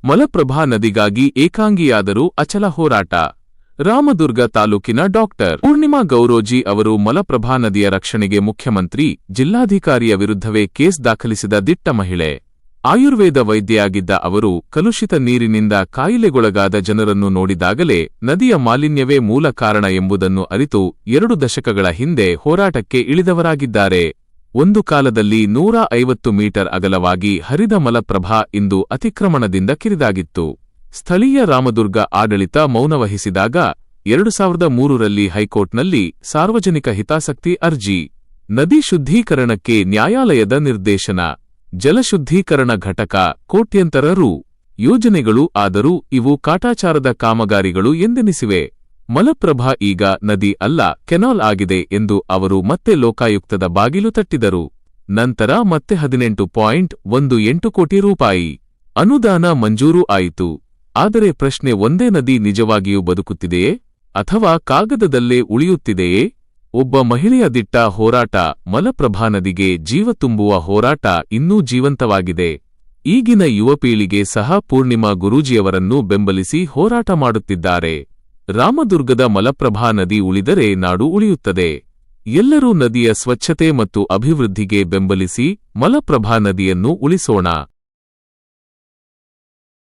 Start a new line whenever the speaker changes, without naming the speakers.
ಮಲಪ್ರಭಾ ನದಿಗಾಗಿ ಏಕಾಂಗಿಯಾದರೂ ಅಚಲ ಹೋರಾಟ. ರಾಮದುರ್ಗ ತಾಲೂಕಿನ ಡಾಕ್ಟರ್ ಪೂರ್ಣಿಮಾ ಗೌರೋಜಿ ಅವರು ಮಲಪ್ರಭಾ ನದಿಯ ರಕ್ಷಣೆಗೆ ಮುಖ್ಯಮಂತ್ರಿ, ಜಿಲ್ಲಾಧಿಕಾರಿಯ ವಿರುದ್ಧವೇ ಕೇಸ್ ದಾಖಲಿಸಿದ ದಿಟ್ಟ ಮಹಿಳೆ. ಆಯುರ್ವೇದ ವೈದ್ಯೆಯಾಗಿದ್ದ ಅವರು ಕಲುಷಿತ ನೀರಿನಿಂದ ಕಾಯಿಲೆಗೊಳಗಾದ ಜನರನ್ನು ನೋಡಿದಾಗಲೇ ನದಿಯ ಮಾಲಿನ್ಯವೇ ಮೂಲ ಕಾರಣ ಎಂಬುದನ್ನು ಅರಿತು 2 ದಶಕಗಳ ಹಿಂದೆ ಹೋರಾಟಕ್ಕೆ ಇಳಿದವರಾಗಿದ್ದಾರೆ. ಒಂದು ಕಾಲದಲ್ಲಿ 150 ಮೀಟರ್ ಅಗಲವಾಗಿ ಹರಿದ ಮಲಪ್ರಭಾ ಇಂದು ಅತಿಕ್ರಮಣದಿಂದ ಕಿರಿದಾಗಿತ್ತು. ಸ್ಥಳೀಯ ರಾಮದುರ್ಗ ಆಡಳಿತ ಮೌನವಹಿಸಿದಾಗ 2003ರಲ್ಲಿ ಹೈಕೋರ್ಟ್ನಲ್ಲಿ ಸಾರ್ವಜನಿಕ ಹಿತಾಸಕ್ತಿ ಅರ್ಜಿ. ನದಿ ಶುದ್ಧೀಕರಣಕ್ಕೆ ನ್ಯಾಯಾಲಯದ ನಿರ್ದೇಶನ. ಜಲಶುದ್ಧೀಕರಣ ಘಟಕ ಕೋಟ್ಯಂತರ ರೂ. ಯೋಜನೆಗಳು, ಆದರೂ ಇವು ಕಾಟಾಚಾರದ ಕಾಮಗಾರಿಗಳು ಎಂದೆನಿಸಿವೆ. ಮಲಪ್ರಭಾ ಈಗ ನದಿ ಅಲ್ಲ, ಕೆನಾಲ್ ಆಗಿದೆ ಎಂದು ಅವರು ಮತ್ತೆ ಲೋಕಾಯುಕ್ತದ ಬಾಗಿಲು ತಟ್ಟಿದರು. ನಂತರ ಮತ್ತೆ 18.18 ಕೋಟಿ ರೂಪಾಯಿ ಅನುದಾನ ಮಂಜೂರು ಆಯಿತು. ಆದರೆ ಪ್ರಶ್ನೆ ಒಂದೇ, ನದಿ ನಿಜವಾಗಿಯೂ ಬದುಕುತ್ತಿದೆಯೇ ಅಥವಾ ಕಾಗದದಲ್ಲೇ ಉಳಿಯುತ್ತಿದೆಯೇ? ಒಬ್ಬ ಮಹಿಳೆಯ ದಿಟ್ಟ ಹೋರಾಟ, ಮಲಪ್ರಭಾ ನದಿಗೆ ಜೀವ ತುಂಬುವ ಹೋರಾಟ ಇನ್ನೂ ಜೀವಂತವಾಗಿದೆ. ಈಗಿನ ಯುವ ಪೀಳಿಗೆ ಸಹ ಪೂರ್ಣಿಮಾ ಗುರೂಜಿಯವರನ್ನು ಬೆಂಬಲಿಸಿ ಹೋರಾಟ ಮಾಡುತ್ತಿದ್ದಾರೆ. ರಾಮದುರ್ಗದ ಮಲಪ್ರಭಾ ನದಿ ಉಳಿದರೆ ನಾಡು ಉಳಿಯುತ್ತದೆ. ಎಲ್ಲರೂ ನದಿಯ ಸ್ವಚ್ಛತೆ ಮತ್ತು ಅಭಿವೃದ್ಧಿಗೆ ಬೆಂಬಲಿಸಿ ಮಲಪ್ರಭಾ ನದಿಯನ್ನು ಉಳಿಸೋಣ.